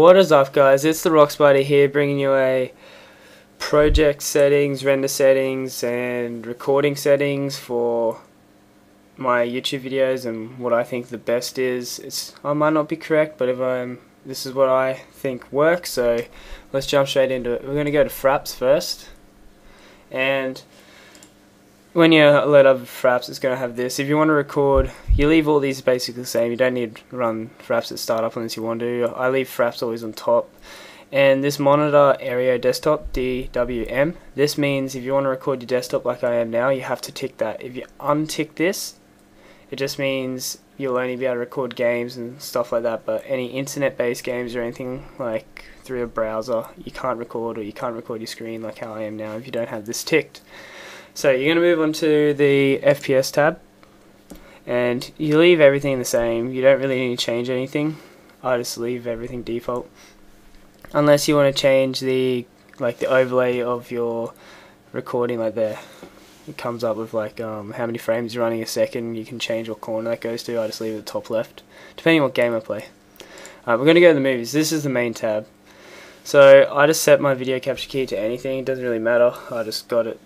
What is up, guys? It's TheR0ckSpider here, bringing you a project settings, render settings and recording settings for my YouTube videos and what I think the best is. I might not be correct, but this is what I think works, so let's jump straight into it. We're going to go to Fraps first, and when you load up Fraps, it's going to have this. If you want to record, you leave all these basically the same. You don't need to run Fraps at startup unless you want to. I leave Fraps always on top. And this monitor area desktop, DWM, this means if you want to record your desktop like I am now, you have to tick that. If you untick this, it just means you'll only be able to record games and stuff like that, but any internet-based games or anything like through a browser, you can't record, or you can't record your screen like how I am now if you don't have this ticked. So you're going to move on to the FPS tab, and you leave everything the same. You don't really need to change anything. I just leave everything default, unless you want to change the overlay of your recording. Like there, it comes up with like how many frames you're running a second. You can change what corner that goes to. I just leave it at the top left, depending on what game I play. We're going to go to the movies. This is the main tab. So I just set my video capture key to anything. It doesn't really matter. I just got it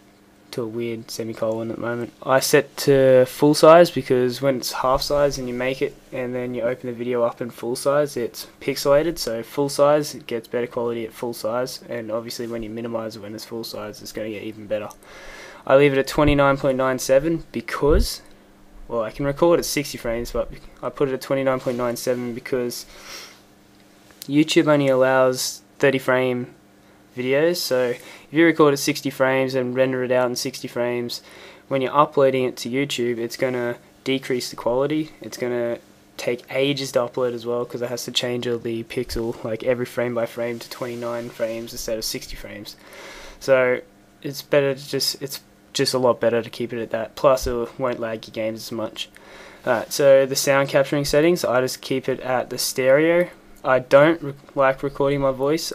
to a weird semicolon at the moment. I set to full size because when it's half size and you make it and then you open the video up in full size, it's pixelated. So full size, it gets better quality at full size, and obviously when you minimize it when it's full size, it's going to get even better. I leave it at 29.97 because, well, I can record at 60 frames, but I put it at 29.97 because YouTube only allows 30 frame videos. So if you record at 60 frames and render it out in 60 frames, when you're uploading it to YouTube, it's going to decrease the quality. It's going to take ages to upload as well, because it has to change all the pixel, like every frame by frame, to 29 frames instead of 60 frames. So it's better to it's just a lot better to keep it at that. Plus it won't lag your games as much. Alright, so the sound capturing settings, I just keep it at the stereo. I don't like recording my voice,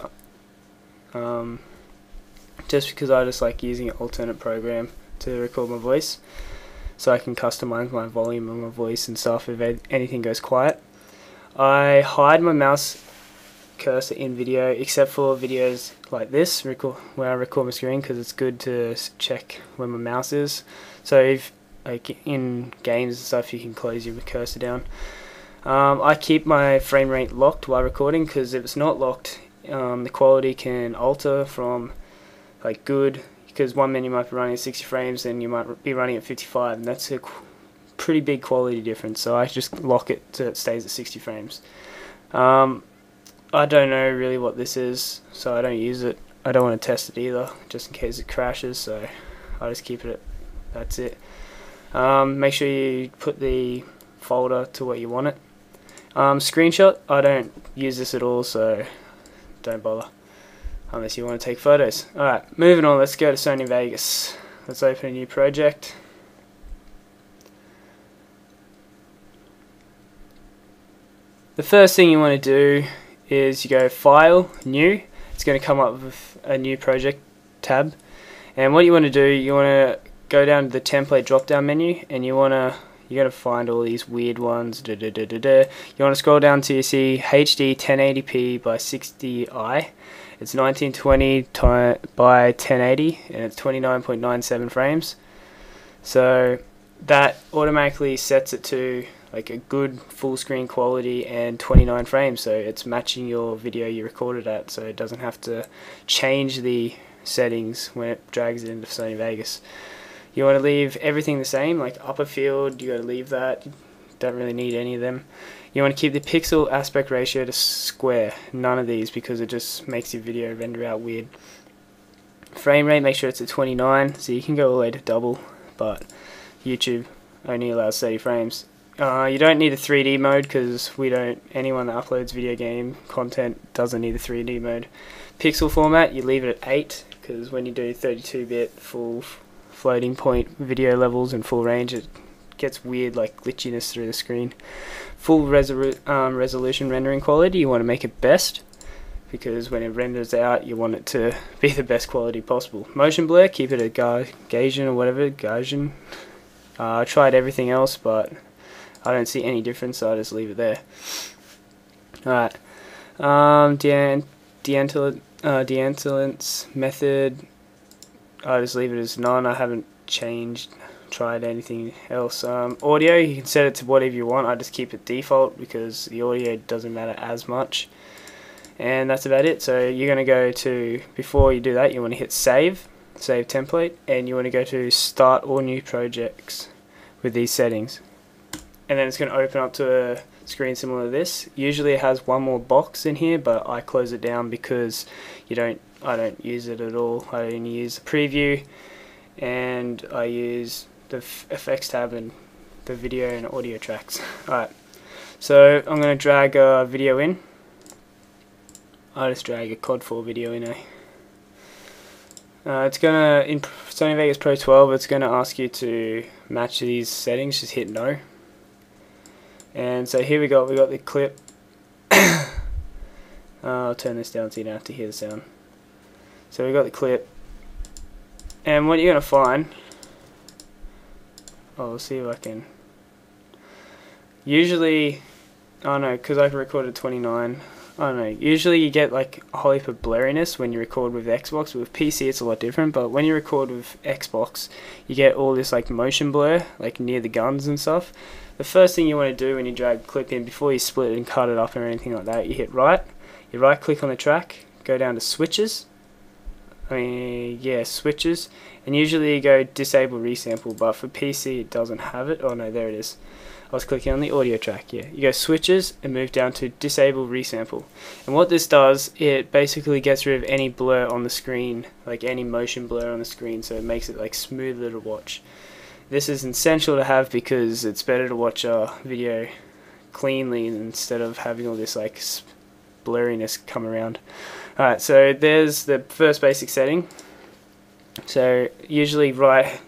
just because I just like using an alternate program to record my voice, so I can customize my volume of my voice and stuff if anything goes quiet. I hide my mouse cursor in video, except for videos like this where I record my screen, because it's good to check where my mouse is. So if like in games and stuff, you can close your cursor down. I keep my frame rate locked while recording, because if it's not locked, the quality can alter from like good, because one minute you might be running at 60 frames and you might be running at 55, and that's a pretty big quality difference. So I just lock it so it stays at 60 frames. I don't know really what this is, so I don't use it. I don't want to test it either, just in case it crashes, so I just keep it at that's it. Make sure you put the folder to where you want it. Screenshot, I don't use this at all, so don't bother unless you want to take photos. Alright, moving on, let's go to Sony Vegas. Let's open a new project. The first thing you want to do is you go File, New. It's going to come up with a new project tab, and what you want to do, you want to go down to the template drop down menu, and you're gonna find all these weird ones. You want to scroll down till you see HD 1080p by 60i. It's 1920 by 1080, and it's 29.97 frames. So that automatically sets it to like a good full screen quality and 29 frames. So it's matching your video you recorded at, so it doesn't have to change the settings when it drags it into Sony Vegas. You want to leave everything the same, like upper field, you got to leave that. You don't really need any of them. You want to keep the pixel aspect ratio to square, none of these, because it just makes your video render out weird. Frame rate, make sure it's at 29, so you can go all the way to double, but YouTube only allows 30 frames. You don't need a 3D mode, because anyone that uploads video game content doesn't need a 3D mode. Pixel format, you leave it at 8, because when you do 32-bit full floating point video levels and full range, it gets weird like glitchiness through the screen. Full resolution rendering quality, you want to make it best, because when it renders out you want it to be the best quality possible. Motion blur, keep it at Gaussian or whatever, Gaussian. I tried everything else, but I don't see any difference, so I just leave it there. Alright, De-Antilance method, I just leave it as none. I haven't tried anything else. Audio, you can set it to whatever you want. I just keep it default because the audio doesn't matter as much. And that's about it. So you're going to go to, before you do that, you want to hit save template, and you want to go to start all new projects with these settings. And then it's going to open up to a screen similar to this. Usually it has one more box in here, but I close it down because I don't use it at all. I only use the preview, and I use the effects tab and the video and audio tracks. Alright, so I'm going to drag a video in. I just drag a COD4 video in. It's gonna, in Sony Vegas Pro 12, it's gonna ask you to match these settings. Just hit no. And so here we got the clip. I'll turn this down so you don't have to hear the sound. So we got the clip, and what you're gonna find, I'll see if I can. Usually, oh no, because I've recorded 29. I don't know, usually you get like a whole heap of blurriness when you record with Xbox. With PC it's a lot different, but when you record with Xbox you get all this like motion blur, like near the guns and stuff. The first thing you want to do when you drag the clip in, before you split it and cut it up or anything like that, you hit you right click on the track, go down to switches, switches, and usually you go disable resample, but for PC it doesn't have it. Oh no, there it is. I was clicking on the audio track. Yeah, you go switches and move down to disable resample, and what this does, it basically gets rid of any blur on the screen, like any motion blur on the screen, so it makes it like smoother to watch. This is essential to have because it's better to watch a video cleanly instead of having all this like blurriness come around. Alright, so there's the first basic setting. So usually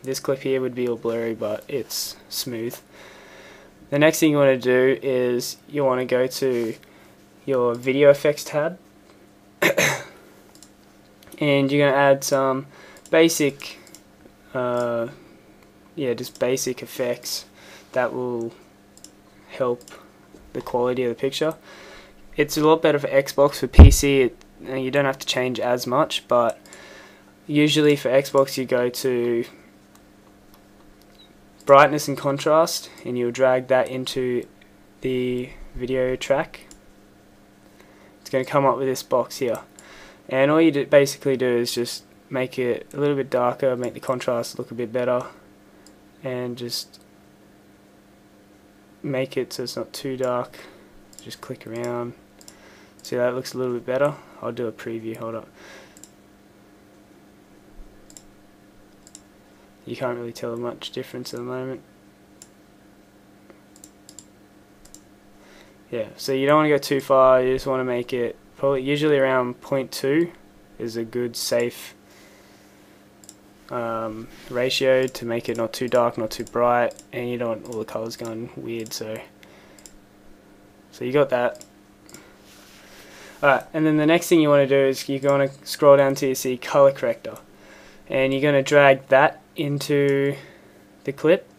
this clip here would be all blurry, but it's smooth. The next thing you want to do is you want to go to your video effects tab, and you're going to add some basic, just basic effects that will help the quality of the picture. It's a lot better for Xbox. For PC you don't have to change as much, but usually for Xbox you go to brightness and contrast, and you'll drag that into the video track. It's going to come up with this box here, and all you basically do is just make it a little bit darker, make the contrast look a bit better, and just make it so it's not too dark. Just click around. See, that looks a little bit better. I'll do a preview, hold up. You can't really tell much difference at the moment. Yeah, so you don't want to go too far, you just want to make it probably usually around 0.2 is a good safe ratio to make it not too dark, not too bright, and you don't want all the colours going weird. So you got that. Alright, and then the next thing you want to do is you're going to scroll down till you see color corrector, and you're going to drag that into the clip,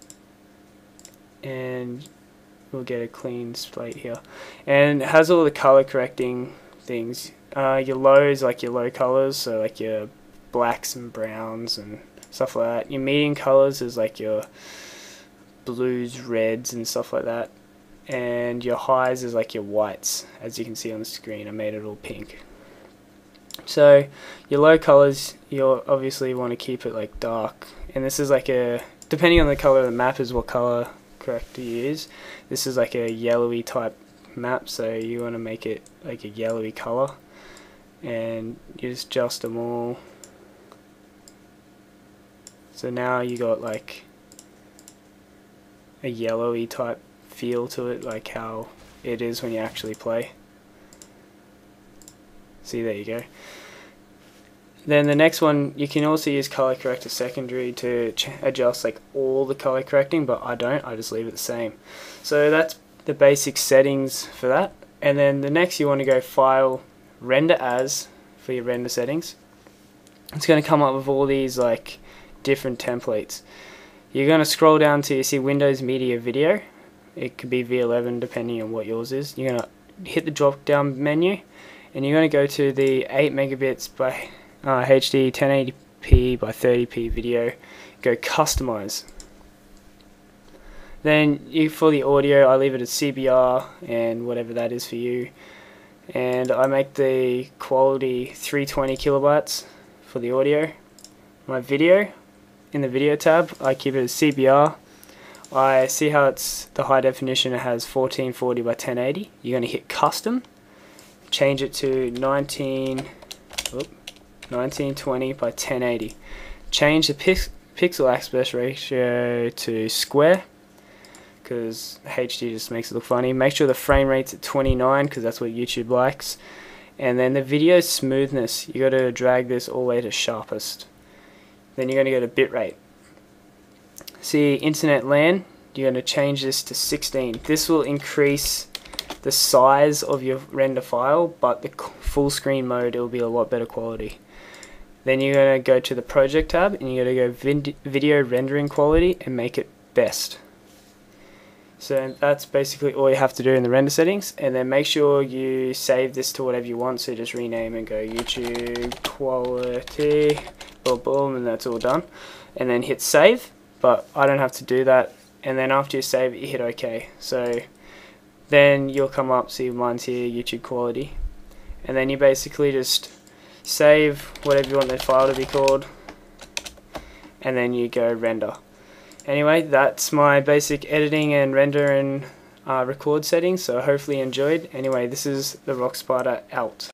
and we'll get a clean slate here, and it has all the color correcting things. Your lows, like your low colors, so like your blacks and browns and stuff like that. Your medium colors is like your blues, reds and stuff like that, and your highs is like your whites, as you can see on the screen. I made it all pink. So your low colors, you'll obviously want to keep it like dark, and this is like a, depending on the color of the map is what color corrector you use. This is like a yellowy type map, so you want to make it like a yellowy color, and you just adjust them all. So now you got like a yellowy type feel to it, like how it is when you actually play. See, there you go. Then the next one, you can also use color corrector secondary to adjust like all the color correcting, but I don't, I just leave it the same. So that's the basic settings for that. And then the next, you want to go file, render as for your render settings. It's going to come up with all these like different templates. You're going to scroll down till you see Windows Media Video. It could be V11 depending on what yours is. You're going to hit the drop down menu, and you're going to go to the 8 megabits by HD 1080p by 30p video. Go customize. Then for the audio, I leave it at CBR and whatever that is for you, and I make the quality 320 kilobytes for the audio. My video, in the video tab, I keep it as CBR. I see how it's the high definition, it has 1440 by 1080. You're going to hit custom, change it to 1920 by 1080. Change the pixel aspect ratio to square, because HD just makes it look funny. Make sure the frame rate's at 29, because that's what YouTube likes. And then the video smoothness, you got to drag this all the way to sharpest. Then you're going to go to bitrate. See internet LAN, you're going to change this to 16. This will increase the size of your render file, but the full screen mode, it will be a lot better quality. Then you're going to go to the project tab, and you're going to go video rendering quality and make it best. So that's basically all you have to do in the render settings, and then make sure you save this to whatever you want. So just rename and go YouTube quality, boom, boom, and that's all done. And then hit save, but I don't have to do that. And then after you save it, you hit OK. So then you'll come up, see mine's here, YouTube quality, and then you basically just save whatever you want the file to be called, and then you go render. Anyway, that's my basic editing and render and record settings, so hopefully you enjoyed. Anyway, this is TheR0ckSpider out.